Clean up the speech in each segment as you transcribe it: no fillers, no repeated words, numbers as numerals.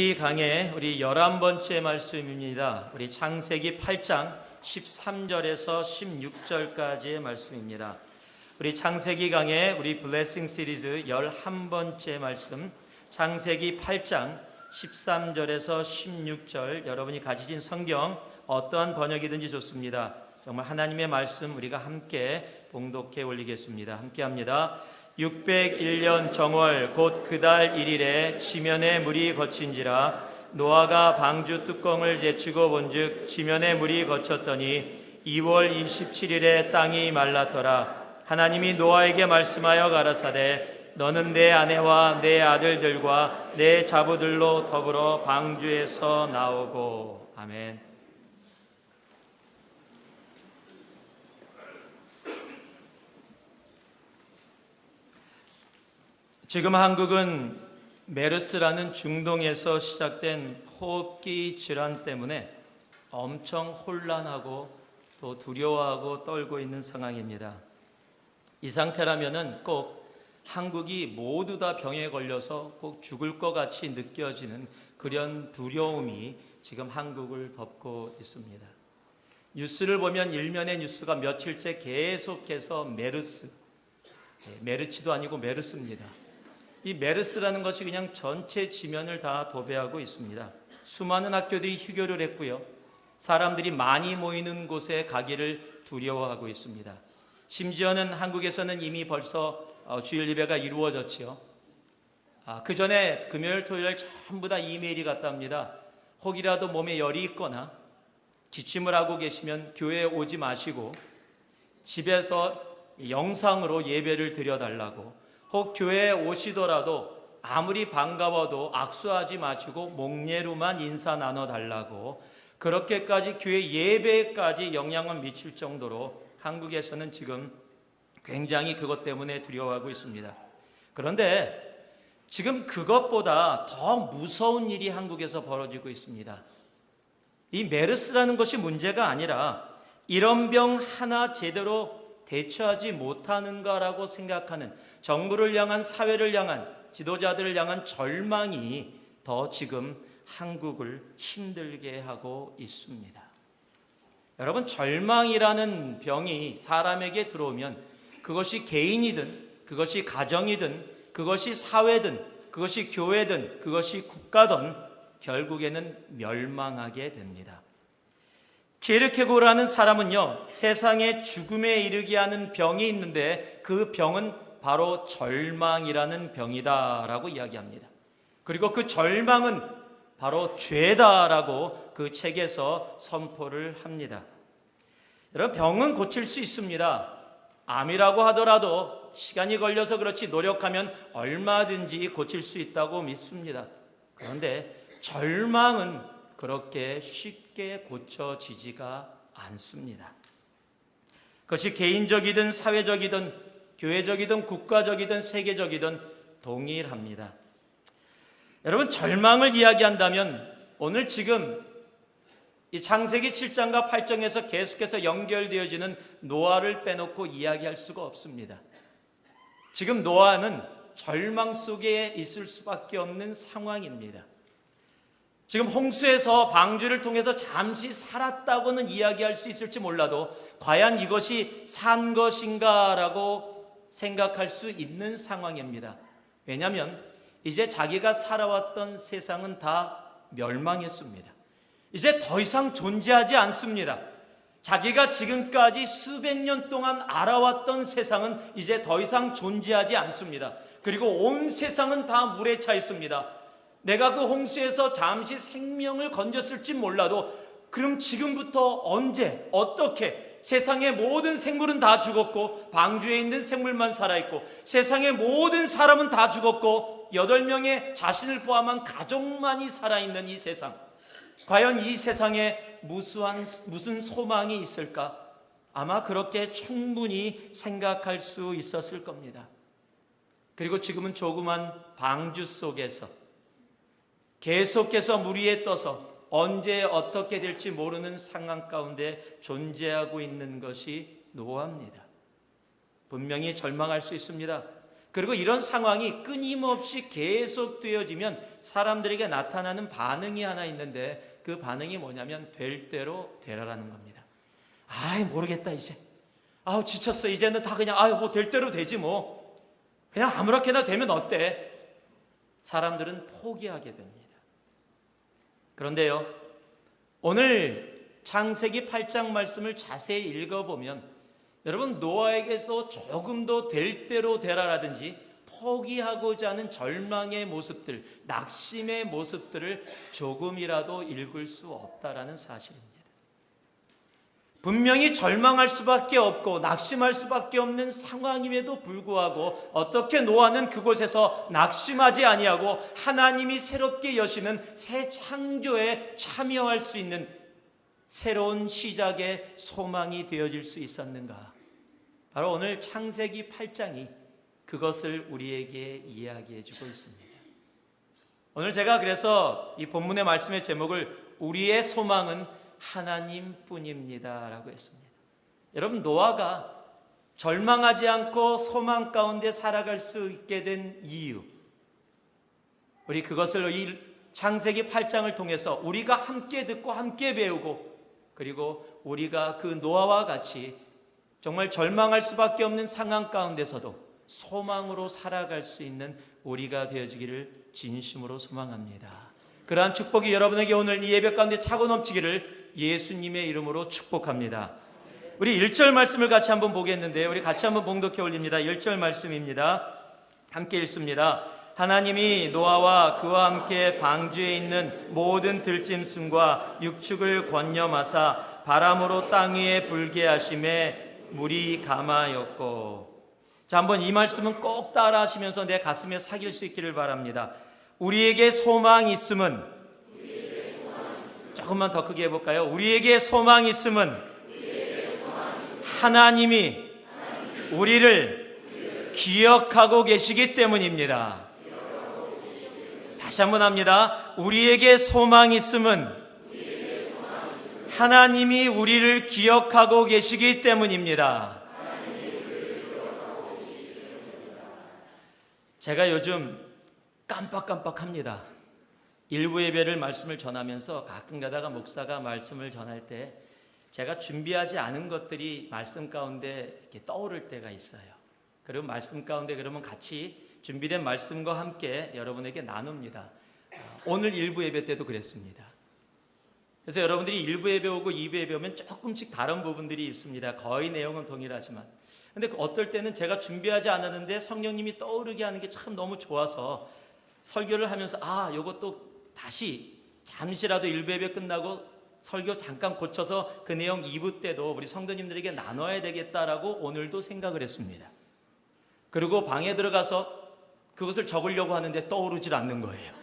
이 강의 우리 11번째 말씀입니다. 우리 창세기 8장 13절에서 16절까지의 말씀입니다. 우리 창세기 강의 우리 블레싱 시리즈 11번째 말씀, 창세기 8장 13절에서 16절, 여러분이 가지신 성경 어떠한 번역이든지 좋습니다. 정말 하나님의 말씀 우리가 함께 봉독해 올리겠습니다. 함께 합니다. 601년 정월 곧 그달 1일에 지면에 물이 거친지라 노아가 방주 뚜껑을 제치고 본즉 지면에 물이 거쳤더니 2월 27일에 땅이 말랐더라. 하나님이 노아에게 말씀하여 가라사대 너는 내 아내와 내 아들들과 내 자부들로 더불어 방주에서 나오고. 아멘. 지금 한국은 메르스라는 중동에서 시작된 호흡기 질환 때문에 엄청 혼란하고 또 두려워하고 떨고 있는 상황입니다. 이 상태라면은 꼭 한국이 모두 다 병에 걸려서 꼭 죽을 것 같이 느껴지는 그런 두려움이 지금 한국을 덮고 있습니다. 뉴스를 보면 일면의 뉴스가 며칠째 계속해서 메르치도 아니고 메르스입니다. 이 메르스라는 것이 그냥 전체 지면을 다 도배하고 있습니다. 수많은 학교들이 휴교를 했고요. 사람들이 많이 모이는 곳에 가기를 두려워하고 있습니다. 심지어는 한국에서는 이미 벌써 주일 예배가 이루어졌지요. 그 전에 금요일 토요일 전부 다 이메일이 갔답니다. 혹이라도 몸에 열이 있거나 기침을 하고 계시면 교회에 오지 마시고 집에서 영상으로 예배를 드려달라고, 혹 교회에 오시더라도 아무리 반가워도 악수하지 마시고 목례로만 인사 나눠달라고, 그렇게까지 교회 예배까지 영향을 미칠 정도로 한국에서는 지금 굉장히 그것 때문에 두려워하고 있습니다. 그런데 지금 그것보다 더 무서운 일이 한국에서 벌어지고 있습니다. 이 메르스라는 것이 문제가 아니라 이런 병 하나 제대로 대처하지 못하는가라고 생각하는 정부를 향한, 사회를 향한, 지도자들을 향한 절망이 더 지금 한국을 힘들게 하고 있습니다. 여러분, 절망이라는 병이 사람에게 들어오면 그것이 개인이든 그것이 가정이든 그것이 사회든 그것이 교회든 그것이 국가든 결국에는 멸망하게 됩니다. 키르케고르라는 사람은요, 세상의 죽음에 이르게 하는 병이 있는데 그 병은 바로 절망이라는 병이다라고 이야기합니다. 그리고 그 절망은 바로 죄다라고 그 책에서 선포를 합니다. 여러분, 병은 고칠 수 있습니다. 암이라고 하더라도 시간이 걸려서 그렇지 노력하면 얼마든지 고칠 수 있다고 믿습니다. 그런데 절망은 그렇게 쉽게 고쳐지지가 않습니다. 그것이 개인적이든 사회적이든 교회적이든 국가적이든 세계적이든 동일합니다. 여러분, 절망을 이야기한다면 오늘 지금 이 창세기 7장과 8장에서 계속해서 연결되어지는 노아를 빼놓고 이야기할 수가 없습니다. 지금 노아는 절망 속에 있을 수밖에 없는 상황입니다. 지금 홍수에서 방주를 통해서 잠시 살았다고는 이야기할 수 있을지 몰라도 과연 이것이 산 것인가라고 생각할 수 있는 상황입니다. 왜냐하면 이제 자기가 살아왔던 세상은 다 멸망했습니다. 이제 더 이상 존재하지 않습니다. 자기가 지금까지 수백 년 동안 알아왔던 세상은 이제 더 이상 존재하지 않습니다. 그리고 온 세상은 다 물에 차 있습니다. 내가 그 홍수에서 잠시 생명을 건졌을지 몰라도 그럼 지금부터 언제 어떻게 세상의 모든 생물은 다 죽었고 방주에 있는 생물만 살아있고 세상의 모든 사람은 다 죽었고 8명의 자신을 포함한 가족만이 살아있는 이 세상, 과연 이 세상에 무슨 소망이 있을까? 아마 그렇게 충분히 생각할 수 있었을 겁니다. 그리고 지금은 조그만 방주 속에서 계속해서 물 위에 떠서 언제 어떻게 될지 모르는 상황 가운데 존재하고 있는 것이 노아입니다. 분명히 절망할 수 있습니다. 그리고 이런 상황이 끊임없이 계속되어지면 사람들에게 나타나는 반응이 하나 있는데, 그 반응이 뭐냐면 될 대로 되라라는 겁니다. 아이 모르겠다 이제, 아우 지쳤어, 이제는 다 그냥 아유 뭐 될 대로 되지 뭐, 그냥 아무렇게나 되면 어때? 사람들은 포기하게 됩니다. 그런데요, 오늘 창세기 8장 말씀을 자세히 읽어보면 여러분, 노아에게서 조금 더 될 대로 되라라든지 포기하고자 하는 절망의 모습들, 낙심의 모습들을 조금이라도 읽을 수 없다라는 사실입니다. 분명히 절망할 수밖에 없고 낙심할 수밖에 없는 상황임에도 불구하고 어떻게 노아는 그곳에서 낙심하지 아니하고 하나님이 새롭게 여시는 새 창조에 참여할 수 있는 새로운 시작의 소망이 되어질 수 있었는가? 바로 오늘 창세기 8장이 그것을 우리에게 이야기해 주고 있습니다. 오늘 제가 그래서 이 본문의 말씀의 제목을 우리의 소망은 하나님뿐입니다 라고 했습니다. 여러분, 노아가 절망하지 않고 소망 가운데 살아갈 수 있게 된 이유, 우리 그것을 이 창세기 8장을 통해서 우리가 함께 듣고 함께 배우고, 그리고 우리가 그 노아와 같이 정말 절망할 수밖에 없는 상황 가운데서도 소망으로 살아갈 수 있는 우리가 되어지기를 진심으로 소망합니다. 그러한 축복이 여러분에게 오늘 이 예배 가운데 차고 넘치기를 예수님의 이름으로 축복합니다. 우리 1절 말씀을 같이 한번 보겠는데요, 우리 같이 한번 봉독해 올립니다. 1절 말씀입니다. 함께 읽습니다. 하나님이 노아와 그와 함께 방주에 있는 모든 들짐승과 육축을 권념하사 바람으로 땅 위에 불게 하심에 물이 감하였고. 자, 한번 이 말씀은 꼭 따라 하시면서 내 가슴에 새길 수 있기를 바랍니다. 우리에게 소망이 있음은, 조금만 더 크게 해볼까요? 우리에게 소망이 있음은 하나님이 우리를 기억하고 계시기 때문입니다. 다시 한번 합니다. 우리에게 소망이 있음은 하나님이 우리를 기억하고 계시기 때문입니다. 제가 요즘 깜빡깜빡합니다. 일부 예배를 말씀을 전하면서 가끔 가다가 목사가 말씀을 전할 때 제가 준비하지 않은 것들이 말씀 가운데 이렇게 떠오를 때가 있어요. 그리고 말씀 가운데 그러면 같이 준비된 말씀과 함께 여러분에게 나눕니다. 오늘 일부 예배 때도 그랬습니다. 그래서 여러분들이 1부 예배 오고 2부 예배 오면 조금씩 다른 부분들이 있습니다. 거의 내용은 동일하지만, 근데 어떨 때는 제가 준비하지 않았는데 성령님이 떠오르게 하는 게 참 너무 좋아서 설교를 하면서 요것도 다시 잠시라도 1부 예배 끝나고 설교 잠깐 고쳐서 그 내용 2부 때도 우리 성도님들에게 나눠야 되겠다라고 오늘도 생각을 했습니다. 그리고 방에 들어가서 그것을 적으려고 하는데 떠오르질 않는 거예요.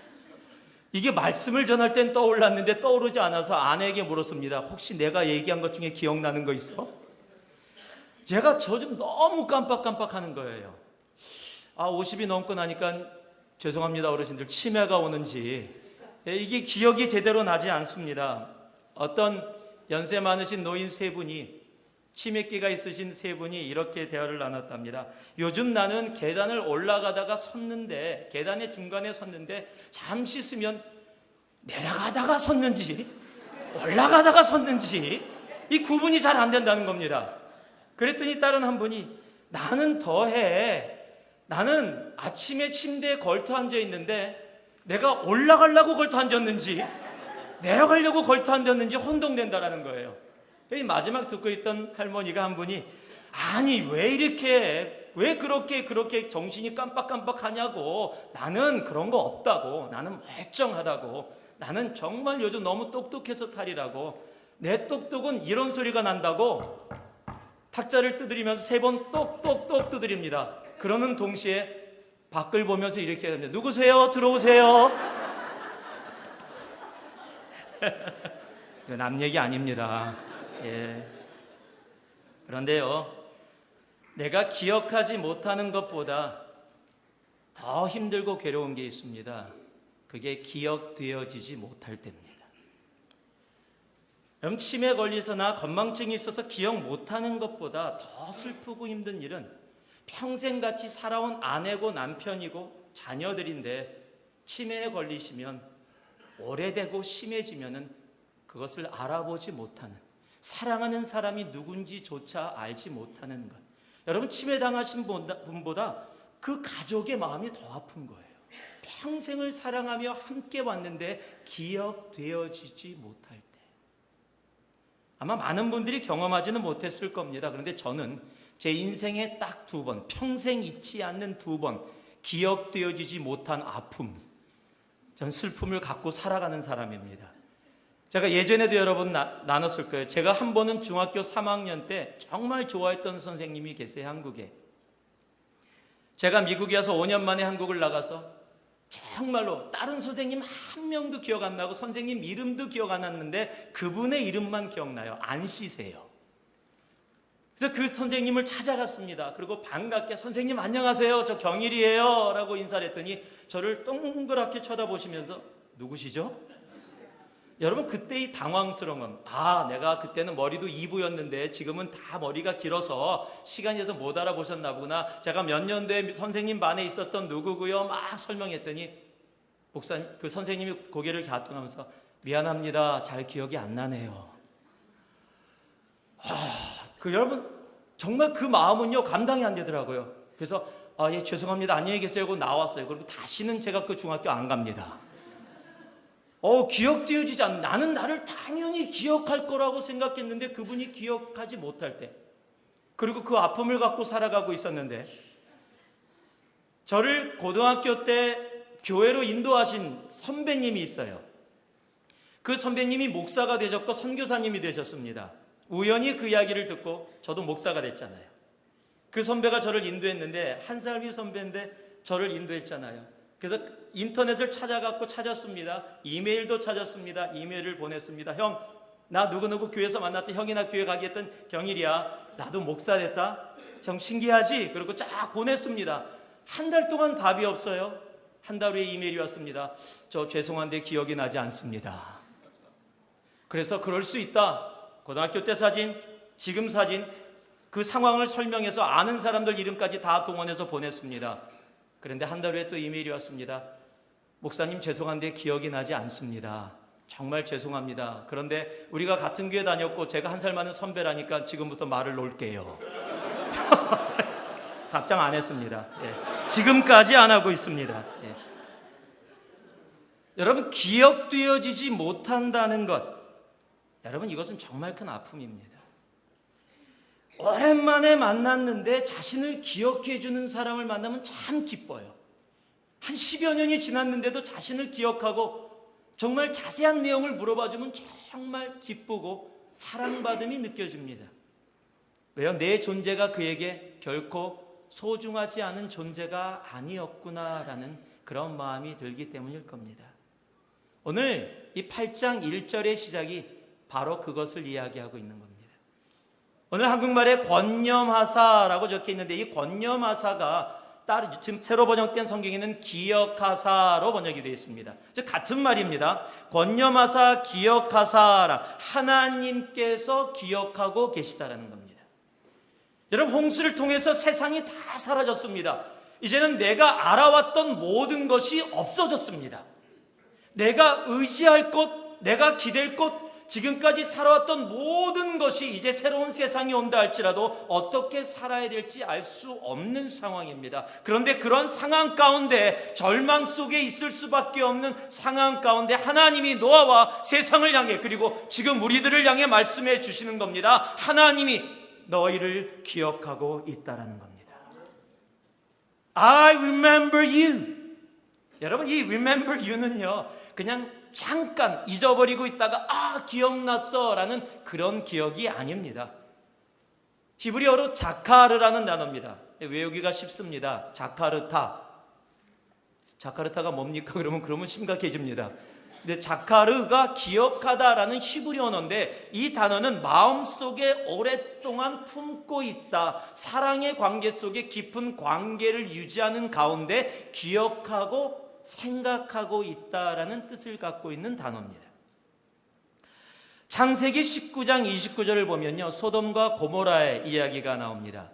이게 말씀을 전할 땐 떠올랐는데 떠오르지 않아서 아내에게 물었습니다. 혹시 내가 얘기한 것 중에 기억나는 거 있어? 제가 저 좀 너무 깜빡깜빡하는 거예요. 50이 넘고 나니까 죄송합니다 어르신들, 치매가 오는지 이게 기억이 제대로 나지 않습니다. 어떤 연세 많으신 노인 세 분이, 치매기가 있으신 세 분이 이렇게 대화를 나눴답니다. 요즘 나는 계단을 올라가다가 섰는데, 계단의 중간에 섰는데 잠시 쓰면 내려가다가 섰는지 올라가다가 섰는지 이 구분이 잘 안 된다는 겁니다. 그랬더니 다른 한 분이, 나는 더해, 나는 아침에 침대에 걸터 앉아 있는데 내가 올라가려고 걸터 앉았는지 내려가려고 걸터 앉았는지 혼동된다라는 거예요. 마지막 듣고 있던 할머니가 한 분이, 아니 왜 그렇게 정신이 깜빡깜빡하냐고, 나는 그런 거 없다고, 나는 멀쩡하다고, 나는 정말 요즘 너무 똑똑해서 탈이라고, 내 똑똑은 이런 소리가 난다고 탁자를 두드리면서 3번 똑똑똑 두드립니다. 그러는 동시에 밖을 보면서 이렇게 합니다. 누구세요? 들어오세요. 남 얘기 아닙니다. 그런데요, 내가 기억하지 못하는 것보다 더 힘들고 괴로운 게 있습니다. 그게 기억되어지지 못할 때입니다. 여러분, 치매 걸려서나 건망증이 있어서 기억 못하는 것보다 더 슬프고 힘든 일은 평생 같이 살아온 아내고 남편이고 자녀들인데 치매에 걸리시면 오래되고 심해지면은 그것을 알아보지 못하는, 사랑하는 사람이 누군지조차 알지 못하는 것. 여러분, 치매 당하신 분보다 그 가족의 마음이 더 아픈 거예요. 평생을 사랑하며 함께 왔는데 기억되어지지 못할 때. 아마 많은 분들이 경험하지는 못했을 겁니다. 그런데 저는 제 인생에 딱 2번, 평생 잊지 않는 2번 기억되어지지 못한 아픔, 전 슬픔을 갖고 살아가는 사람입니다. 제가 예전에도 여러 번 나눴을 거예요. 제가 한 번은 중학교 3학년 때 정말 좋아했던 선생님이 계세요, 한국에. 제가 미국에 와서 5년 만에 한국을 나가서 정말로 다른 선생님 한 명도 기억 안 나고 선생님 이름도 기억 안 났는데 그분의 이름만 기억나요. 안씨세요. 그래서 그 선생님을 찾아갔습니다. 그리고 반갑게 선생님 안녕하세요, 저 경일이에요 라고 인사를 했더니 저를 동그랗게 쳐다보시면서 누구시죠? 여러분, 그때 이 당황스러움, 내가 그때는 머리도 2부였는데 지금은 다 머리가 길어서 시간이 돼서 못 알아보셨나 보구나. 제가 몇 년도에 선생님 반에 있었던 누구고요 막 설명했더니 목사님, 그 선생님이 고개를 갸우뚱하면서 미안합니다, 잘 기억이 안 나네요. 여러분, 정말 그 마음은요 감당이 안 되더라고요. 그래서 예, 죄송합니다, 안녕히 계세요 하고 나왔어요. 그리고 다시는 제가 그 중학교 안 갑니다. 기억되어지지 않는, 나는 나를 당연히 기억할 거라고 생각했는데 그분이 기억하지 못할 때, 그리고 그 아픔을 갖고 살아가고 있었는데, 저를 고등학교 때 교회로 인도하신 선배님이 있어요. 그 선배님이 목사가 되셨고 선교사님이 되셨습니다. 우연히 그 이야기를 듣고 저도 목사가 됐잖아요. 그 선배가 저를 인도했는데, 한 살 위 선배인데 저를 인도했잖아요. 그래서 인터넷을 찾았습니다. 이메일도 찾았습니다. 이메일을 보냈습니다. 형, 나 누구누구 교회에서 만났던 형이나 교회 가게 했던 경일이야. 나도 목사 됐다. 형 신기하지? 그리고 쫙 보냈습니다. 한 달 동안 답이 없어요. 한 달 후에 이메일이 왔습니다. 저 죄송한데 기억이 나지 않습니다. 그래서 그럴 수 있다. 고등학교 때 사진, 지금 사진, 그 상황을 설명해서 아는 사람들 이름까지 다 동원해서 보냈습니다. 그런데 한 달 후에 또 이메일이 왔습니다. 목사님 죄송한데 기억이 나지 않습니다. 정말 죄송합니다. 그런데 우리가 같은 교회 다녔고 제가 한 살 많은 선배라니까 지금부터 말을 놓을게요. 답장 안 했습니다. 예. 지금까지 안 하고 있습니다. 예. 여러분, 기억되어지지 못한다는 것, 여러분 이것은 정말 큰 아픔입니다. 오랜만에 만났는데 자신을 기억해 주는 사람을 만나면 참 기뻐요. 한 10여 년이 지났는데도 자신을 기억하고 정말 자세한 내용을 물어봐 주면 정말 기쁘고 사랑받음이 느껴집니다. 왜요? 내 존재가 그에게 결코 소중하지 않은 존재가 아니었구나라는 그런 마음이 들기 때문일 겁니다. 오늘 이 8장 1절의 시작이 바로 그것을 이야기하고 있는 겁니다. 오늘 한국말에 권념하사라고 적혀 있는데, 이 권념하사가 지금 새로 번역된 성경에는 기억하사로 번역이 되어 있습니다. 즉 같은 말입니다. 권념하사, 기억하사라, 하나님께서 기억하고 계시다라는 겁니다. 여러분, 홍수를 통해서 세상이 다 사라졌습니다. 이제는 내가 알아왔던 모든 것이 없어졌습니다. 내가 의지할 곳, 내가 기댈 곳, 지금까지 살아왔던 모든 것이 이제 새로운 세상이 온다 할지라도 어떻게 살아야 될지 알 수 없는 상황입니다. 그런데 그런 상황 가운데, 절망 속에 있을 수밖에 없는 상황 가운데 하나님이 노아와 세상을 향해, 그리고 지금 우리들을 향해 말씀해 주시는 겁니다. 하나님이 너희를 기억하고 있다라는 겁니다. I remember you. 여러분, 이 remember you는요 그냥 잠깐 잊어버리고 있다가 기억났어 라는 그런 기억이 아닙니다. 히브리어로 자카르라는 단어입니다. 외우기가 쉽습니다. 자카르타가 뭡니까? 그러면 심각해집니다. 근데 자카르가 기억하다라는 히브리 언어인데, 이 단어는 마음속에 오랫동안 품고 있다, 사랑의 관계 속에 깊은 관계를 유지하는 가운데 기억하고 생각하고 있다라는 뜻을 갖고 있는 단어입니다. 창세기 19장 29절을 보면요, 소돔과 고모라의 이야기가 나옵니다.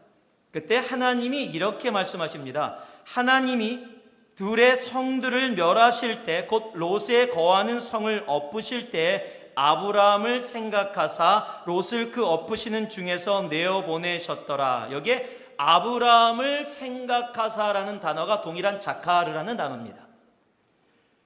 그때 하나님이 이렇게 말씀하십니다. 하나님이 둘의 성들을 멸하실 때, 곧 롯에 거하는 성을 엎으실 때 아브라함을 생각하사 롯을 그 엎으시는 중에서 내어보내셨더라. 여기에 아브라함을 생각하사라는 단어가 동일한 자카르라는 단어입니다.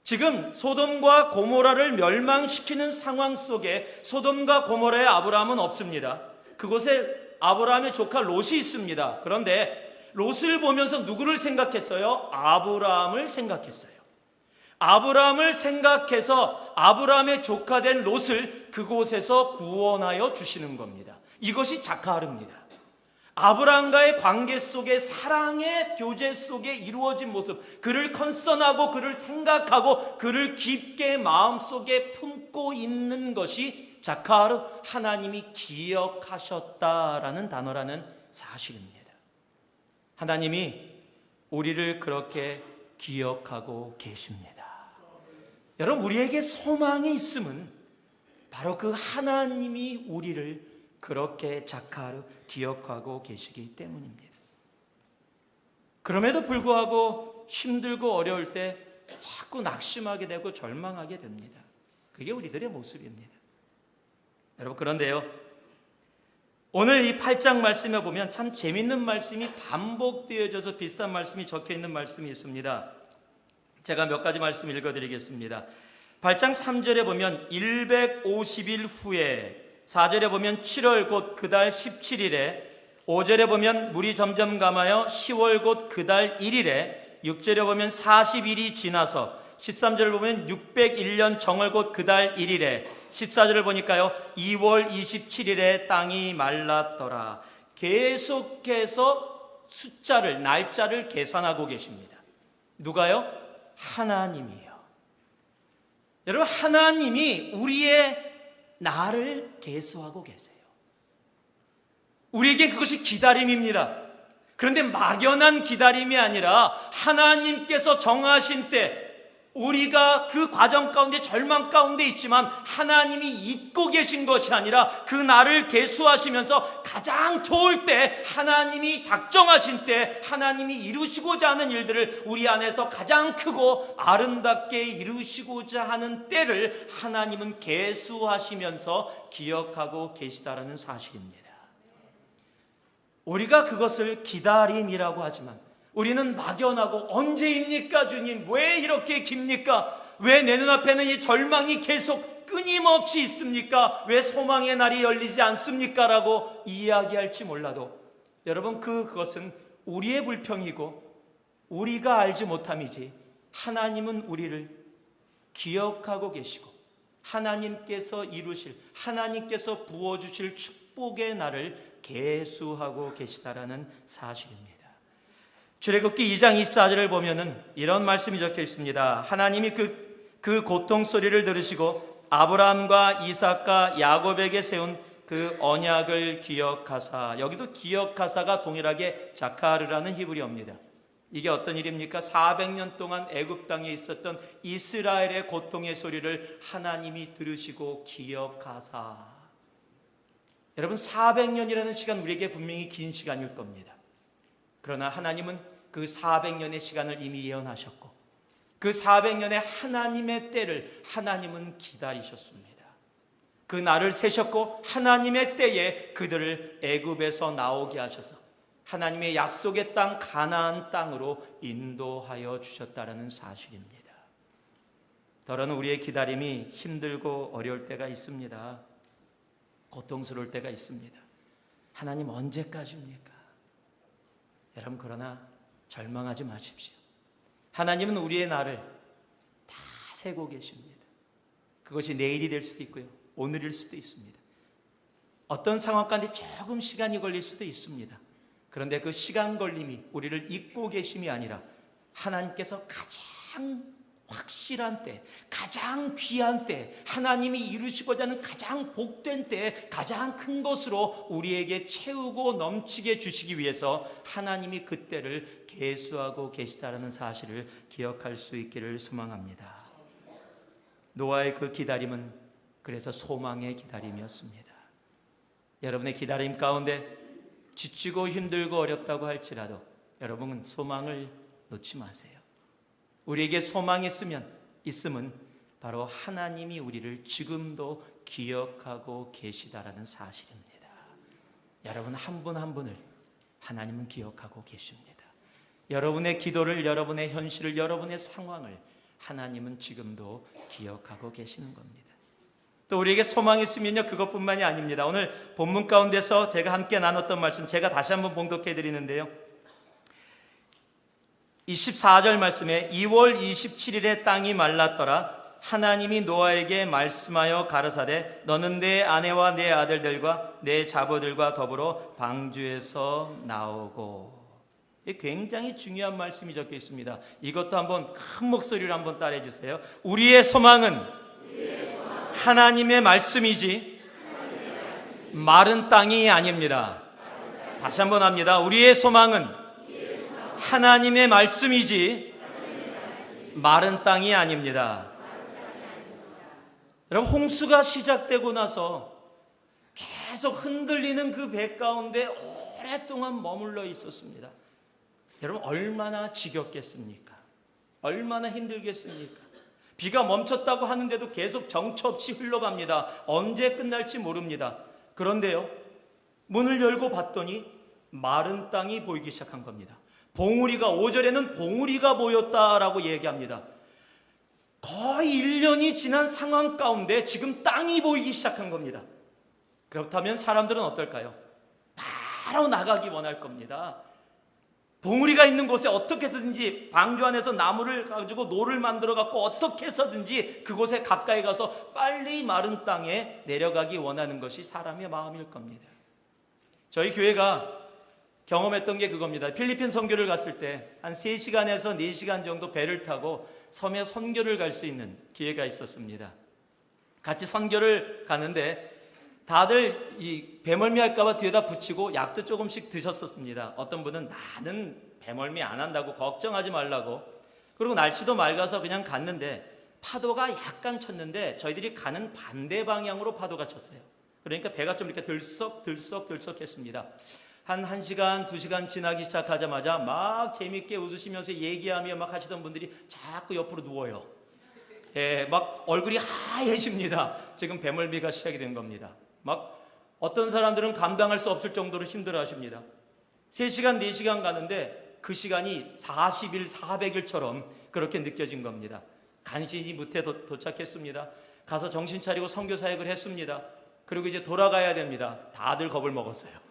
지금 소돔과 고모라를 멸망시키는 상황 속에 소돔과 고모라의 아브라함은 없습니다. 그곳에 아브라함의 조카 롯이 있습니다. 그런데 롯을 보면서 누구를 생각했어요? 아브라함을 생각했어요. 아브라함을 생각해서 아브라함의 조카된 롯을 그곳에서 구원하여 주시는 겁니다. 이것이 자카르입니다. 아브라함과의 관계 속에, 사랑의 교제 속에 이루어진 모습, 그를 컨선하고 그를 생각하고 그를 깊게 마음속에 품고 있는 것이 자카르, 하나님이 기억하셨다라는 단어라는 사실입니다. 하나님이 우리를 그렇게 기억하고 계십니다. 여러분, 우리에게 소망이 있음은 바로 그 하나님이 우리를 그렇게 자카르 기억하고 계시기 때문입니다. 그럼에도 불구하고 힘들고 어려울 때 자꾸 낙심하게 되고 절망하게 됩니다. 그게 우리들의 모습입니다. 여러분, 그런데요, 오늘 이 8장 말씀에 보면 참 재밌는 말씀이 반복되어져서 비슷한 말씀이 적혀 있는 말씀이 있습니다. 제가 몇 가지 말씀 읽어드리겠습니다. 8장 3절에 보면 150일 후에, 4절에 보면 7월 곧 그달 17일에, 5절에 보면 물이 점점 감하여 10월 곧 그달 1일에, 6절에 보면 40일이 지나서, 13절을 보면 601년 정월 곧 그달 1일에, 14절을 보니까요 2월 27일에 땅이 말랐더라. 계속해서 숫자를, 날짜를 계산하고 계십니다. 누가요? 하나님이요. 여러분, 하나님이 우리의 나를 계수하고 계세요. 우리에게 그것이 기다림입니다. 그런데 막연한 기다림이 아니라 하나님께서 정하신 때, 우리가 그 과정 가운데 절망 가운데 있지만 하나님이 잊고 계신 것이 아니라 그 날을 계수하시면서 가장 좋을 때, 하나님이 작정하신 때, 하나님이 이루시고자 하는 일들을 우리 안에서 가장 크고 아름답게 이루시고자 하는 때를 하나님은 계수하시면서 기억하고 계시다라는 사실입니다. 우리가 그것을 기다림이라고 하지만 우리는 막연하고, 언제입니까 주님? 왜 이렇게 깁니까? 왜 내 눈앞에는 이 절망이 계속 끊임없이 있습니까? 왜 소망의 날이 열리지 않습니까? 라고 이야기할지 몰라도, 여러분, 그것은 우리의 불평이고 우리가 알지 못함이지, 하나님은 우리를 기억하고 계시고 하나님께서 이루실, 하나님께서 부어주실 축복의 날을 계수하고 계시다라는 사실입니다. 출애굽기 2장 24절을 보면은 이런 말씀이 적혀 있습니다. 하나님이 그 고통 소리를 들으시고 아브라함과 이삭과 야곱에게 세운 그 언약을 기억하사, 여기도 기억하사가 동일하게 자카르라는 히브리어입니다. 이게 어떤 일입니까? 400년 동안 애굽 땅에 있었던 이스라엘의 고통의 소리를 하나님이 들으시고 기억하사. 여러분, 400년이라는 시간 우리에게 분명히 긴 시간일 겁니다. 그러나 하나님은 그 400년의 시간을 이미 예언하셨고 그 400년의 하나님의 때를 하나님은 기다리셨습니다. 그 날을 세셨고 하나님의 때에 그들을 애굽에서 나오게 하셔서 하나님의 약속의 땅 가나안 땅으로 인도하여 주셨다는 사실입니다. 더러는 우리의 기다림이 힘들고 어려울 때가 있습니다. 고통스러울 때가 있습니다. 하나님 언제까지입니까? 여러분, 그러나 절망하지 마십시오. 하나님은 우리의 날을 다 세고 계십니다. 그것이 내일이 될 수도 있고요, 오늘일 수도 있습니다. 어떤 상황 가운데 조금 시간이 걸릴 수도 있습니다. 그런데 그 시간 걸림이 우리를 잊고 계심이 아니라 하나님께서 가장 확실한 때, 가장 귀한 때, 하나님이 이루시고자 하는 가장 복된 때, 가장 큰 것으로 우리에게 채우고 넘치게 주시기 위해서 하나님이 그때를 계수하고 계시다라는 사실을 기억할 수 있기를 소망합니다. 노아의 그 기다림은 그래서 소망의 기다림이었습니다. 여러분의 기다림 가운데 지치고 힘들고 어렵다고 할지라도 여러분은 소망을 놓지 마세요. 우리에게 소망이 있음은 바로 하나님이 우리를 지금도 기억하고 계시다라는 사실입니다. 여러분 한 분 한 분을 하나님은 기억하고 계십니다. 여러분의 기도를, 여러분의 현실을, 여러분의 상황을 하나님은 지금도 기억하고 계시는 겁니다. 또 우리에게 소망이 있으면요, 그것뿐만이 아닙니다. 오늘 본문 가운데서 제가 함께 나눴던 말씀 제가 다시 한번 봉독해 드리는데요, 24절 말씀에 2월 27일에 땅이 말랐더라. 하나님이 노아에게 말씀하여 가라사대 너는 내 아내와 내 아들들과 내 자녀들과 더불어 방주에서 나오고. 굉장히 중요한 말씀이 적혀 있습니다. 이것도 한번 큰 목소리로 한번 따라해 주세요. 우리의 소망은 하나님의 말씀이지 마른 땅이 아닙니다. 다시 한번 합니다. 우리의 소망은 하나님의 말씀이지 마른 땅이 아닙니다. 여러분, 홍수가 시작되고 나서 계속 흔들리는 그 배 가운데 오랫동안 머물러 있었습니다. 여러분, 얼마나 지겹겠습니까? 얼마나 힘들겠습니까? 비가 멈췄다고 하는데도 계속 정처 없이 흘러갑니다. 언제 끝날지 모릅니다. 그런데요, 문을 열고 봤더니 마른 땅이 보이기 시작한 겁니다. 봉우리가, 5절에는 봉우리가 보였다라고 얘기합니다. 거의 1년이 지난 상황 가운데 지금 땅이 보이기 시작한 겁니다. 그렇다면 사람들은 어떨까요? 바로 나가기 원할 겁니다. 봉우리가 있는 곳에 어떻게 해서든지 방주 안에서 나무를 가지고 노를 만들어 갖고 어떻게 해서든지 그곳에 가까이 가서 빨리 마른 땅에 내려가기 원하는 것이 사람의 마음일 겁니다. 저희 교회가 경험했던 게 그겁니다. 필리핀 선교를 갔을 때 한 3시간에서 4시간 정도 배를 타고 섬에 선교를 갈 수 있는 기회가 있었습니다. 같이 선교를 가는데 다들 이 배멀미 할까봐 뒤에다 붙이고 약도 조금씩 드셨었습니다. 어떤 분은 나는 배멀미 안 한다고 걱정하지 말라고. 그리고 날씨도 맑아서 그냥 갔는데 파도가 약간 쳤는데 저희들이 가는 반대 방향으로 파도가 쳤어요. 그러니까 배가 좀 이렇게 들썩 했습니다. 한 1시간, 2시간 지나기 시작하자마자 막 재밌게 웃으시면서 얘기하며 막 하시던 분들이 자꾸 옆으로 누워요. 예, 막 얼굴이 하얘집니다. 지금 배멀미가 시작이 된 겁니다. 막 어떤 사람들은 감당할 수 없을 정도로 힘들어 하십니다. 3시간, 4시간 가는데 그 시간이 40일, 400일처럼 그렇게 느껴진 겁니다. 간신히 무태 도착했습니다. 가서 정신 차리고 선교 사역을 했습니다. 그리고 이제 돌아가야 됩니다. 다들 겁을 먹었어요.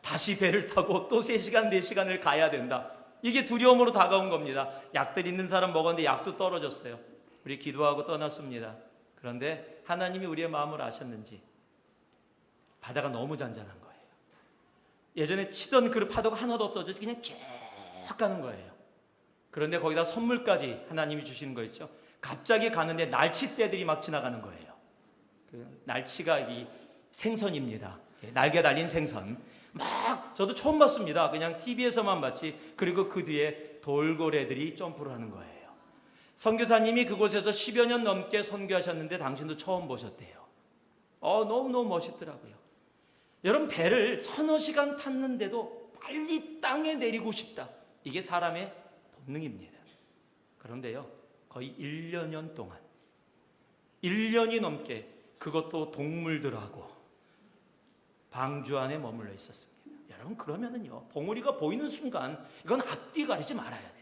다시 배를 타고 또 3시간, 4시간을 가야 된다. 이게 두려움으로 다가온 겁니다. 약들 있는 사람 먹었는데 약도 떨어졌어요. 우리 기도하고 떠났습니다. 그런데 하나님이 우리의 마음을 아셨는지 바다가 너무 잔잔한 거예요. 예전에 치던 그 파도가 하나도 없어져서 그냥 쭉 가는 거예요. 그런데 거기다 선물까지 하나님이 주시는 거 있죠. 갑자기 가는데 날치떼들이 막 지나가는 거예요. 그 날치가 이 생선입니다. 날개 달린 생선. 막 저도 처음 봤습니다. 그냥 TV에서만 봤지. 그리고 그 뒤에 돌고래들이 점프를 하는 거예요. 선교사님이 그곳에서 10여 년 넘게 선교하셨는데 당신도 처음 보셨대요. 너무너무 멋있더라고요. 여러분, 배를 서너 시간 탔는데도 빨리 땅에 내리고 싶다. 이게 사람의 본능입니다. 그런데요, 거의 1년 동안 1년이 넘게 그것도 동물들하고 방주 안에 머물러 있었습니다. 여러분, 그러면은요, 봉우리가 보이는 순간 이건 앞뒤 가리지 말아야 돼요.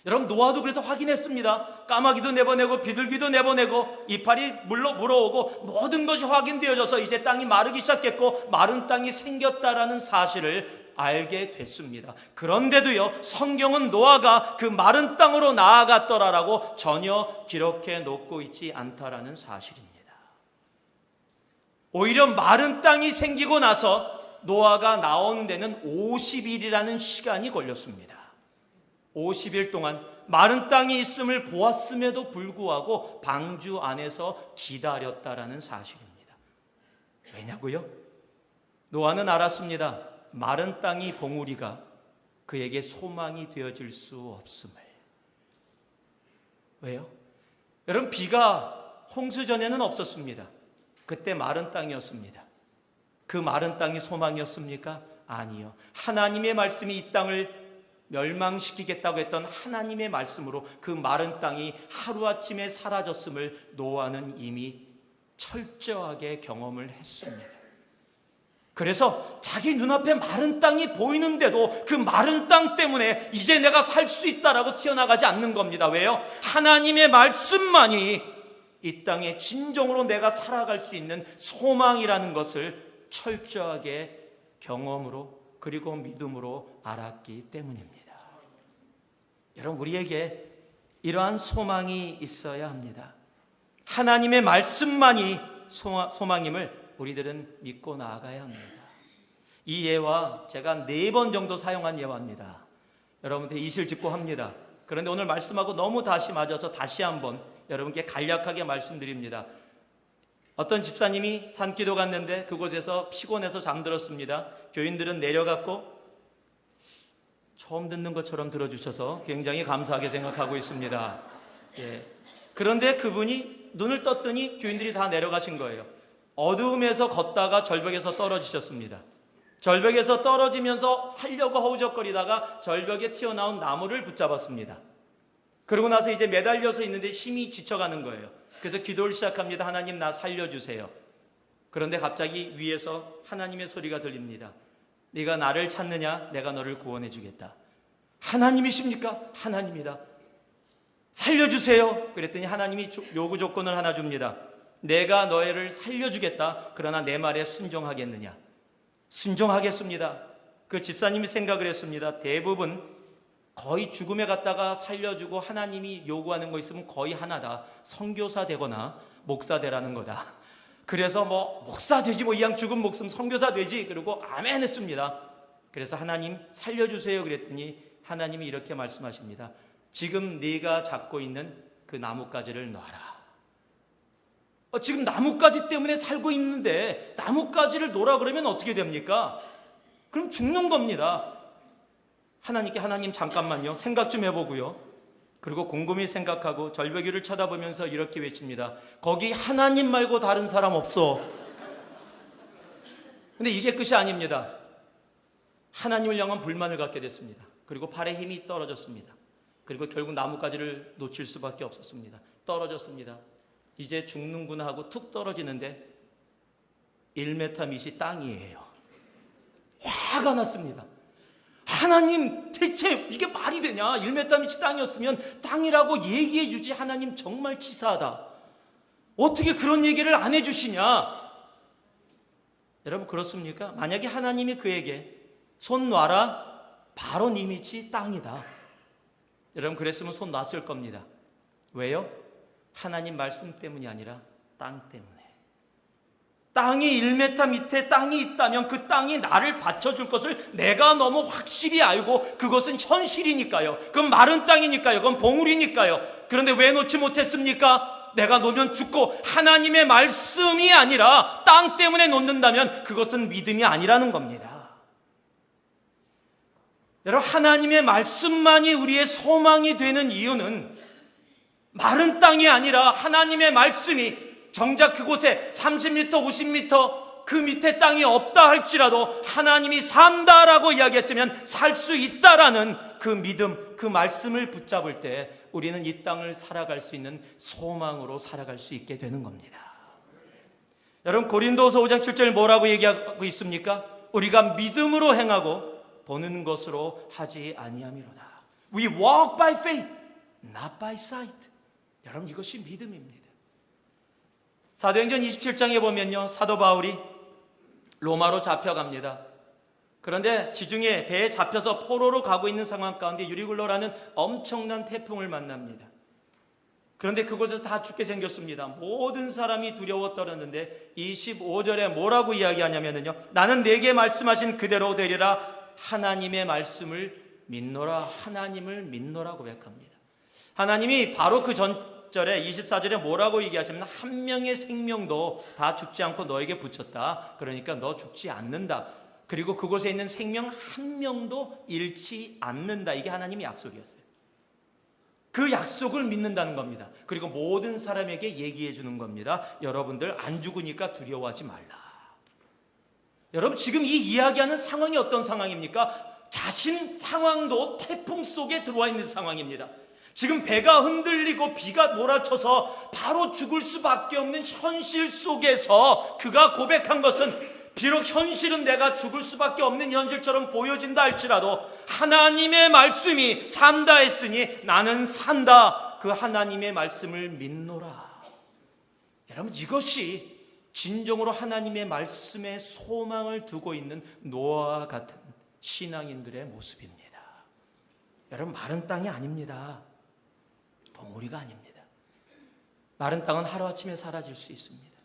여러분, 노아도 그래서 확인했습니다. 까마귀도 내보내고 비둘기도 내보내고 이파리 물어오고 모든 것이 확인되어져서 이제 땅이 마르기 시작했고 마른 땅이 생겼다라는 사실을 알게 됐습니다. 그런데도요, 성경은 노아가 그 마른 땅으로 나아갔더라라고 전혀 기록해 놓고 있지 않다라는 사실입니다. 오히려 마른 땅이 생기고 나서 노아가 나온 데는 50일이라는 시간이 걸렸습니다. 50일 동안 마른 땅이 있음을 보았음에도 불구하고 방주 안에서 기다렸다라는 사실입니다. 왜냐고요? 노아는 알았습니다. 마른 땅이 봉우리가 그에게 소망이 되어질 수 없음을. 왜요? 여러분, 비가 홍수 전에는 없었습니다. 그때 마른 땅이었습니다. 그 마른 땅이 소망이었습니까? 아니요. 하나님의 말씀이 이 땅을 멸망시키겠다고 했던 하나님의 말씀으로 그 마른 땅이 하루아침에 사라졌음을 노아는 이미 철저하게 경험을 했습니다. 그래서 자기 눈앞에 마른 땅이 보이는데도 그 마른 땅 때문에 이제 내가 살 수 있다라고 튀어나가지 않는 겁니다. 왜요? 하나님의 말씀만이 이 땅에 진정으로 내가 살아갈 수 있는 소망이라는 것을 철저하게 경험으로 그리고 믿음으로 알았기 때문입니다. 여러분, 우리에게 이러한 소망이 있어야 합니다. 하나님의 말씀만이 소망임을 우리들은 믿고 나아가야 합니다. 이 예화 제가 4번 정도 사용한 예화입니다. 여러분들 이실직고합니다. 그런데 오늘 말씀하고 너무 다시 맞아서 다시 한번 여러분께 간략하게 말씀드립니다. 어떤 집사님이 산기도 갔는데 그곳에서 피곤해서 잠들었습니다. 교인들은 내려갔고 처음 듣는 것처럼 들어주셔서 굉장히 감사하게 생각하고 있습니다. 예. 그런데 그분이 눈을 떴더니 교인들이 다 내려가신 거예요. 어두움에서 걷다가 절벽에서 떨어지셨습니다. 절벽에서 떨어지면서 살려고 허우적거리다가 절벽에 튀어나온 나무를 붙잡았습니다. 그러고 나서 이제 매달려서 있는데 힘이 지쳐가는 거예요. 그래서 기도를 시작합니다. 하나님, 나 살려주세요. 그런데 갑자기 위에서 하나님의 소리가 들립니다. 네가 나를 찾느냐? 내가 너를 구원해 주겠다. 하나님이십니까? 하나님이다. 살려주세요. 그랬더니 하나님이 요구 조건을 하나 줍니다. 내가 너희를 살려주겠다. 그러나 내 말에 순종하겠느냐? 순종하겠습니다. 그 집사님이 생각을 했습니다. 대부분 거의 죽음에 갔다가 살려주고 하나님이 요구하는 거 있으면 거의 하나다. 선교사 되거나 목사 되라는 거다. 그래서 목사 되지, 이왕 죽은 목숨 선교사 되지. 그리고 아멘 했습니다. 그래서 하나님 살려주세요 그랬더니 하나님이 이렇게 말씀하십니다. 지금 네가 잡고 있는 그 나뭇가지를 놔라. 지금 나뭇가지 때문에 살고 있는데 나뭇가지를 놓으라 그러면 어떻게 됩니까? 그럼 죽는 겁니다. 하나님께 하나님 잠깐만요. 생각 좀 해보고요. 그리고 곰곰이 생각하고 절벽 위를 쳐다보면서 이렇게 외칩니다. 거기 하나님 말고 다른 사람 없어. 근데 이게 끝이 아닙니다. 하나님을 향한 불만을 갖게 됐습니다. 그리고 팔에 힘이 떨어졌습니다. 그리고 결국 나뭇가지를 놓칠 수밖에 없었습니다. 떨어졌습니다. 이제 죽는구나 하고 툭 떨어지는데 1m 밑이 땅이에요. 화가 났습니다. 하나님, 대체 이게 말이 되냐? 1m 밑이 땅이었으면 땅이라고 얘기해 주지. 하나님 정말 치사하다. 어떻게 그런 얘기를 안 해주시냐? 여러분, 그렇습니까? 만약에 하나님이 그에게 손 놔라, 바로 네 밑이 땅이다. 여러분, 그랬으면 손 놨을 겁니다. 왜요? 하나님 말씀 때문이 아니라 땅 때문에. 땅이 1m 밑에 땅이 있다면 그 땅이 나를 받쳐줄 것을 내가 너무 확실히 알고 그것은 현실이니까요. 그건 마른 땅이니까요. 그건 봉우리니까요. 그런데 왜 놓지 못했습니까? 내가 놓으면 죽고 하나님의 말씀이 아니라 땅 때문에 놓는다면 그것은 믿음이 아니라는 겁니다. 여러분, 하나님의 말씀만이 우리의 소망이 되는 이유는 마른 땅이 아니라 하나님의 말씀이 정작 그곳에 30m, 50m 그 밑에 땅이 없다 할지라도 하나님이 산다라고 이야기했으면 살 수 있다라는 그 믿음, 그 말씀을 붙잡을 때 우리는 이 땅을 살아갈 수 있는 소망으로 살아갈 수 있게 되는 겁니다. 여러분, 고린도후서 5장 7절 뭐라고 얘기하고 있습니까? 우리가 믿음으로 행하고 보는 것으로 하지 아니함이로다. We walk by faith, not by sight. 여러분, 이것이 믿음입니다. 사도행전 27장에 보면요, 사도 바울이 로마로 잡혀갑니다. 그런데 지중해 배에 잡혀서 포로로 가고 있는 상황 가운데 유리굴로라는 엄청난 태풍을 만납니다. 그런데 그곳에서 다 죽게 생겼습니다. 모든 사람이 두려워 떨었는데 25절에 뭐라고 이야기하냐면요, 나는 내게 말씀하신 그대로 되리라. 하나님의 말씀을 믿노라. 하나님을 믿노라 고백합니다. 하나님이 바로 그 전절에 24절에 뭐라고 얘기하시면 한 명의 생명도 다 죽지 않고 너에게 붙였다. 그러니까 너 죽지 않는다. 그리고 그곳에 있는 생명 한 명도 잃지 않는다. 이게 하나님의 약속이었어요. 그 약속을 믿는다는 겁니다. 그리고 모든 사람에게 얘기해 주는 겁니다. 여러분들 안 죽으니까 두려워하지 말라. 여러분, 지금 이 이야기하는 상황이 어떤 상황입니까? 자신 상황도 태풍 속에 들어와 있는 상황입니다. 지금 배가 흔들리고 비가 몰아쳐서 바로 죽을 수밖에 없는 현실 속에서 그가 고백한 것은, 비록 현실은 내가 죽을 수밖에 없는 현실처럼 보여진다 할지라도 하나님의 말씀이 산다 했으니 나는 산다. 그 하나님의 말씀을 믿노라. 여러분, 이것이 진정으로 하나님의 말씀에 소망을 두고 있는 노아와 같은 신앙인들의 모습입니다. 여러분, 마른 땅이 아닙니다. 봉우리가 아닙니다. 마른 땅은 하루아침에 사라질 수 있습니다.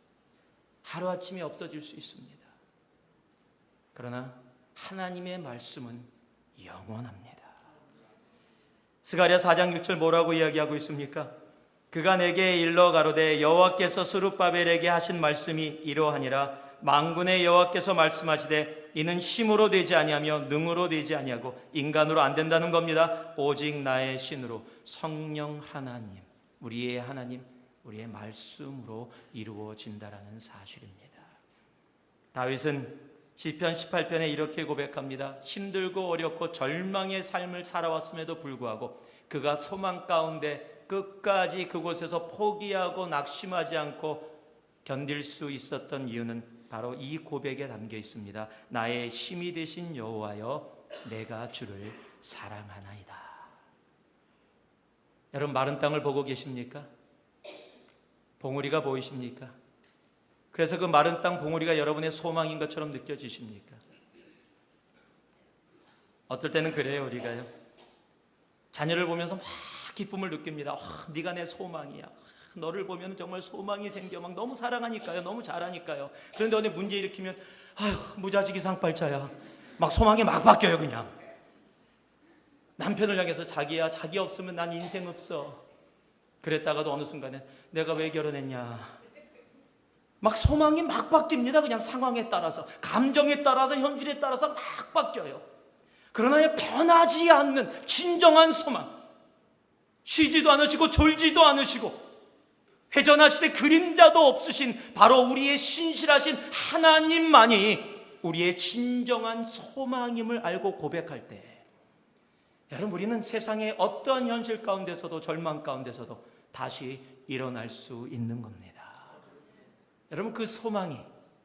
하루아침에 없어질 수 있습니다. 그러나 하나님의 말씀은 영원합니다. 스가랴 4장 6절 뭐라고 이야기하고 있습니까? 그가 내게 일러 가로되 여호와께서 스룹바벨에게 하신 말씀이 이러하니라. 만군의 여호와께서 말씀하시되 이는 힘으로 되지 아니하며 능으로 되지 아니하고 인간으로 안 된다는 겁니다. 오직 나의 신으로 성령 하나님, 우리의 하나님, 우리의 말씀으로 이루어진다라는 사실입니다. 다윗은 시편 18편에 이렇게 고백합니다. 힘들고 어렵고 절망의 삶을 살아왔음에도 불구하고 그가 소망 가운데 끝까지 그곳에서 포기하고 낙심하지 않고 견딜 수 있었던 이유는 바로 이 고백에 담겨 있습니다. 나의 힘이 되신 여호와여, 내가 주를 사랑하나이다. 여러분, 마른 땅을 보고 계십니까? 봉우리가 보이십니까? 그래서 그 마른 땅 봉우리가 여러분의 소망인 것처럼 느껴지십니까? 어떨 때는 그래요. 우리가요, 자녀를 보면서 막 기쁨을 느낍니다. 네가 내 소망이야. 너를 보면 정말 소망이 생겨. 막 너무 사랑하니까요, 너무 잘하니까요. 그런데 어느 문제 일으키면 아휴, 무자식이 상팔자야. 막 소망이 막 바뀌어요. 그냥 남편을 향해서 자기야, 자기 없으면 난 인생 없어. 그랬다가도 어느 순간에 내가 왜 결혼했냐. 막 소망이 막 바뀝니다. 그냥 상황에 따라서, 감정에 따라서, 현실에 따라서 막 바뀌어요. 그러나 변하지 않는 진정한 소망, 쉬지도 않으시고 졸지도 않으시고 회전하시되 그림자도 없으신 바로 우리의 신실하신 하나님만이 우리의 진정한 소망임을 알고 고백할 때, 여러분, 우리는 세상의 어떠한 현실 가운데서도 절망 가운데서도 다시 일어날 수 있는 겁니다. 여러분, 그 소망이,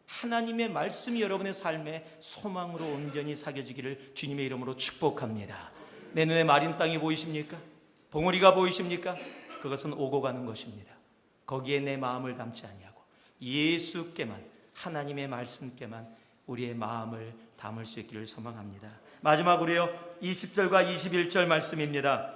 하나님의 말씀이 여러분의 삶의 소망으로 온전히 사겨지기를 주님의 이름으로 축복합니다. 내 눈에 마른 땅이 보이십니까? 봉우리가 보이십니까? 그것은 오고 가는 것입니다. 거기에 내 마음을 담지 아니하고 예수께만, 하나님의 말씀께만 우리의 마음을 담을 수 있기를 소망합니다. 마지막으로요, 20절과 21절 말씀입니다.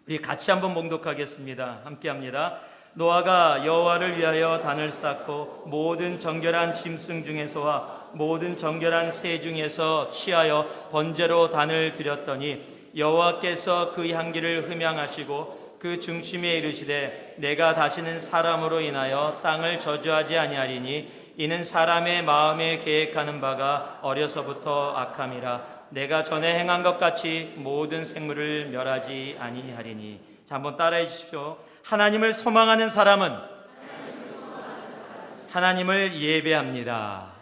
우리 같이 한번 봉독하겠습니다. 함께합니다. 노아가 여호와를 위하여 단을 쌓고 모든 정결한 짐승 중에서와 모든 정결한 새 중에서 취하여 번제로 단을 드렸더니 여호와께서 그 향기를 흠양하시고 그 중심에 이르시되 내가 다시는 사람으로 인하여 땅을 저주하지 아니하리니 이는 사람의 마음에 계획하는 바가 어려서부터 악함이라. 내가 전에 행한 것 같이 모든 생물을 멸하지 아니하리니. 자, 한번 따라해 주십시오. 하나님을 소망하는 사람은 하나님을 예배합니다.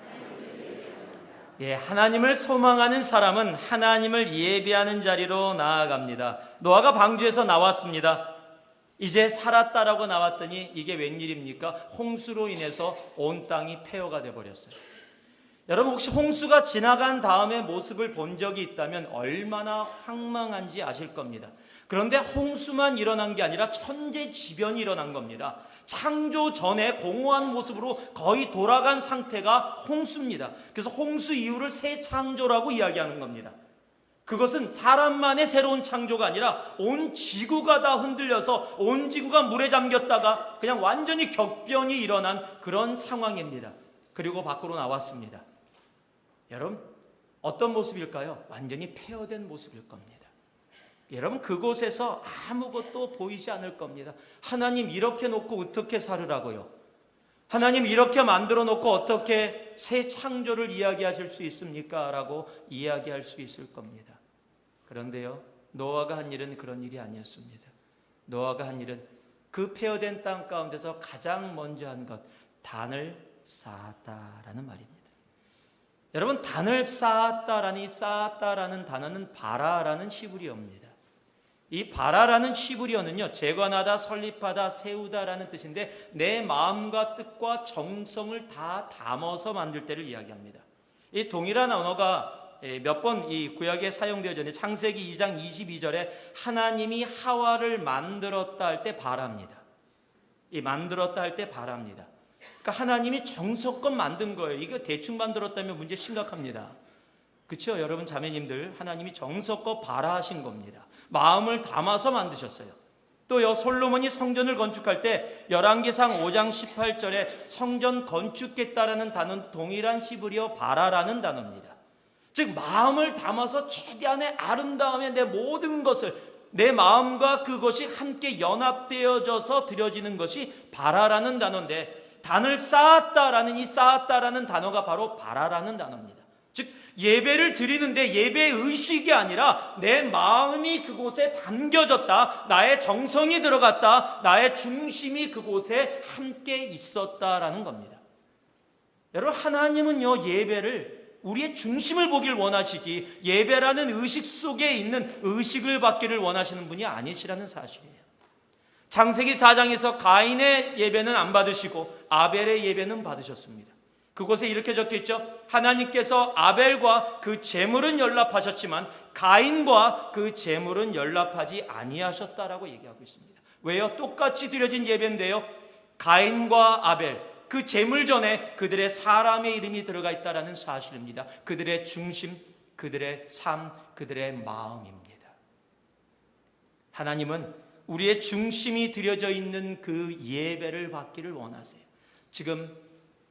예, 하나님을 소망하는 사람은 하나님을 예배하는 자리로 나아갑니다. 노아가 방주에서 나왔습니다. 이제 살았다라고 나왔더니 이게 웬일입니까? 홍수로 인해서 온 땅이 폐허가 돼버렸어요. 여러분, 혹시 홍수가 지나간 다음에 모습을 본 적이 있다면 얼마나 황망한지 아실 겁니다. 그런데 홍수만 일어난 게 아니라 천재지변이 일어난 겁니다. 창조 전에 공허한 모습으로 거의 돌아간 상태가 홍수입니다. 그래서 홍수 이후를 새 창조라고 이야기하는 겁니다. 그것은 사람만의 새로운 창조가 아니라 온 지구가 다 흔들려서 온 지구가 물에 잠겼다가 그냥 완전히 격변이 일어난 그런 상황입니다. 그리고 밖으로 나왔습니다. 여러분, 어떤 모습일까요? 완전히 폐허된 모습일 겁니다. 여러분, 그곳에서 아무것도 보이지 않을 겁니다. 하나님 이렇게 놓고 어떻게 살으라고요? 하나님 이렇게 만들어 놓고 어떻게 새 창조를 이야기하실 수 있습니까? 라고 이야기할 수 있을 겁니다. 그런데요, 노아가 한 일은 그런 일이 아니었습니다. 노아가 한 일은 그 폐허된 땅 가운데서 가장 먼저 한 것, 단을 쌓았다라는 말입니다. 여러분, 단을 쌓았다라는 단어는 바라라는 히브리어입니다. 이 바라라는 히브리어는요, 재관하다, 설립하다, 세우다라는 뜻인데 내 마음과 뜻과 정성을 다 담아서 만들 때를 이야기합니다. 이 동일한 언어가 몇 번 이 구약에 사용되어졌는데 창세기 2장 22절에 하나님이 하와를 만들었다 할 때 바랍니다. 이 만들었다 할 때 바랍니다. 그러니까 하나님이 정성껏 만든 거예요. 이거 대충 만들었다면 문제 심각합니다. 그렇죠? 여러분 자매님들, 하나님이 정성껏 바라하신 겁니다. 마음을 담아서 만드셨어요. 또요, 솔로몬이 성전을 건축할 때 열왕기상 5장 18절에 성전 건축했다라는 단어는 동일한 히브리어 바라라는 단어입니다. 즉 마음을 담아서 최대한의 아름다움에 내 모든 것을, 내 마음과 그것이 함께 연합되어져서 드려지는 것이 바라라는 단어인데, 단을 쌓았다라는 이 쌓았다라는 단어가 바로 바라라는 단어입니다. 즉 예배를 드리는데 예배의 의식이 아니라 내 마음이 그곳에 담겨졌다, 나의 정성이 들어갔다, 나의 중심이 그곳에 함께 있었다라는 겁니다. 여러분, 하나님은요, 예배를 우리의 중심을 보길 원하시지 예배라는 의식 속에 있는 의식을 받기를 원하시는 분이 아니시라는 사실이에요. 창세기 4장에서 가인의 예배는 안 받으시고 아벨의 예배는 받으셨습니다. 그곳에 이렇게 적혀있죠. 하나님께서 아벨과 그 제물은 연락하셨지만 가인과 그 제물은 연락하지 아니하셨다라고 얘기하고 있습니다. 왜요? 똑같이 드려진 예배인데요, 가인과 아벨, 그 제물 전에 그들의 사람의 이름이 들어가 있다는 사실입니다. 그들의 중심, 그들의 삶, 그들의 마음입니다. 하나님은 우리의 중심이 드려져 있는 그 예배를 받기를 원하세요. 지금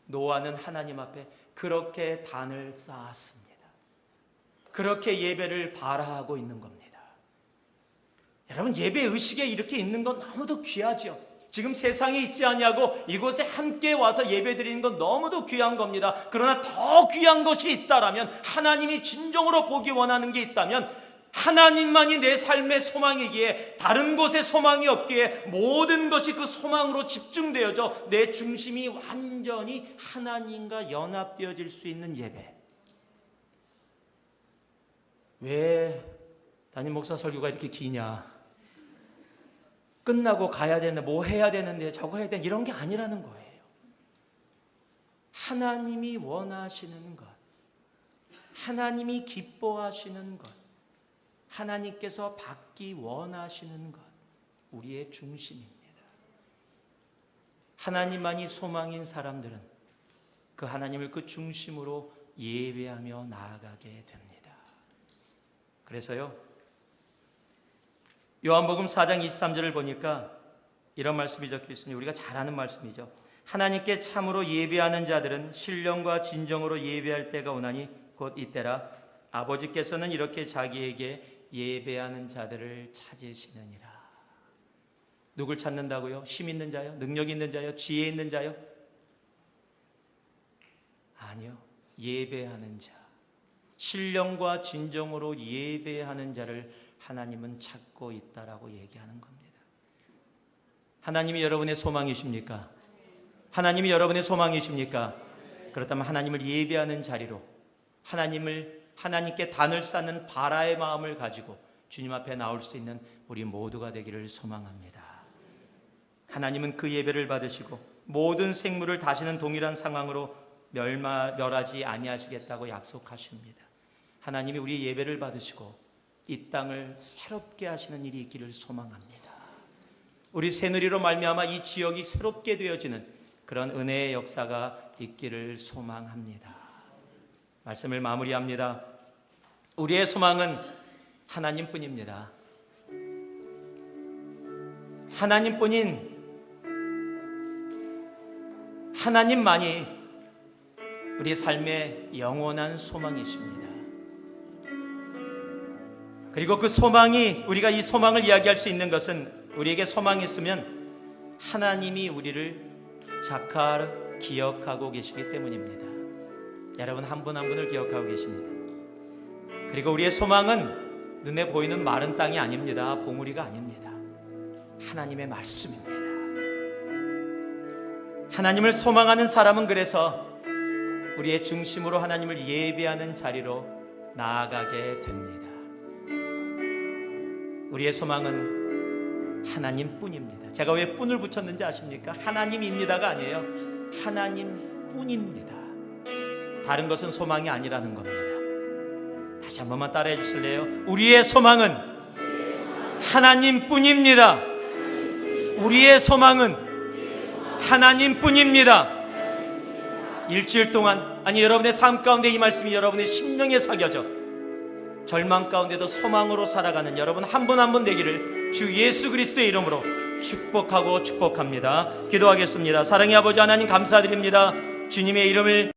노아는 하나님 앞에 그렇게 단을 쌓았습니다. 그렇게 예배를 바라하고 있는 겁니다. 여러분, 예배 의식에 이렇게 있는 건 너무도 귀하죠. 지금 세상에 있지 아니하고 이곳에 함께 와서 예배 드리는 건 너무도 귀한 겁니다. 그러나 더 귀한 것이 있다라면, 하나님이 진정으로 보기 원하는 게 있다면 하나님만이 내 삶의 소망이기에 다른 곳에 소망이 없기에 모든 것이 그 소망으로 집중되어져 내 중심이 완전히 하나님과 연합되어질 수 있는 예배. 왜 담임 목사 설교가 이렇게 기냐, 끝나고 가야 되는데 뭐 해야 되는데 저거 해야 되는데 이런 게 아니라는 거예요. 하나님이 원하시는 것, 하나님이 기뻐하시는 것, 하나님께서 받기 원하시는 것, 우리의 중심입니다. 하나님만이 소망인 사람들은 그 하나님을 그 중심으로 예배하며 나아가게 됩니다. 그래서요, 요한복음 4장 23절을 보니까 이런 말씀이 적혀 있으니 우리가 잘 아는 말씀이죠. 하나님께 참으로 예배하는 자들은 신령과 진정으로 예배할 때가 오나니 곧 이때라. 아버지께서는 이렇게 자기에게 예배하는 자들을 찾으시느니라. 누굴 찾는다고요? 힘 있는 자요? 능력 있는 자요? 지혜 있는 자요? 아니요, 예배하는 자, 신령과 진정으로 예배하는 자를 하나님은 찾고 있다라고 얘기하는 겁니다. 하나님이 여러분의 소망이십니까? 하나님이 여러분의 소망이십니까? 그렇다면 하나님을 예배하는 자리로, 하나님께 단을 쌓는 바라의 마음을 가지고 주님 앞에 나올 수 있는 우리 모두가 되기를 소망합니다. 하나님은 그 예배를 받으시고 모든 생물을 다시는 동일한 상황으로 멸하지 아니하시겠다고 약속하십니다. 하나님이 우리 예배를 받으시고 이 땅을 새롭게 하시는 일이 있기를 소망합니다. 우리 새누리로 말미암아 이 지역이 새롭게 되어지는 그런 은혜의 역사가 있기를 소망합니다. 말씀을 마무리합니다. 우리의 소망은 하나님뿐입니다. 하나님뿐인 하나님만이 우리 삶의 영원한 소망이십니다. 그리고 그 소망이, 우리가 이 소망을 이야기할 수 있는 것은, 우리에게 소망이 있으면 하나님이 우리를 자카르 기억하고 계시기 때문입니다. 여러분 한 분 한 분을 기억하고 계십니다. 그리고 우리의 소망은 눈에 보이는 마른 땅이 아닙니다. 봉우리가 아닙니다. 하나님의 말씀입니다. 하나님을 소망하는 사람은 그래서 우리의 중심으로 하나님을 예배하는 자리로 나아가게 됩니다. 우리의 소망은 하나님뿐입니다. 제가 왜 뿐을 붙였는지 아십니까? 하나님입니다가 아니에요. 하나님뿐입니다. 다른 것은 소망이 아니라는 겁니다. 다시 한 번만 따라해 주실래요? 우리의 소망은 하나님뿐입니다. 우리의 소망은 하나님뿐입니다. 일주일 동안, 아니 여러분의 삶 가운데 이 말씀이 여러분의 심령에 새겨져 절망 가운데도 소망으로 살아가는 여러분 한 분 한 분 되기를 주 예수 그리스도의 이름으로 축복하고 축복합니다. 기도하겠습니다. 사랑의 아버지 하나님 감사드립니다. 주님의 이름을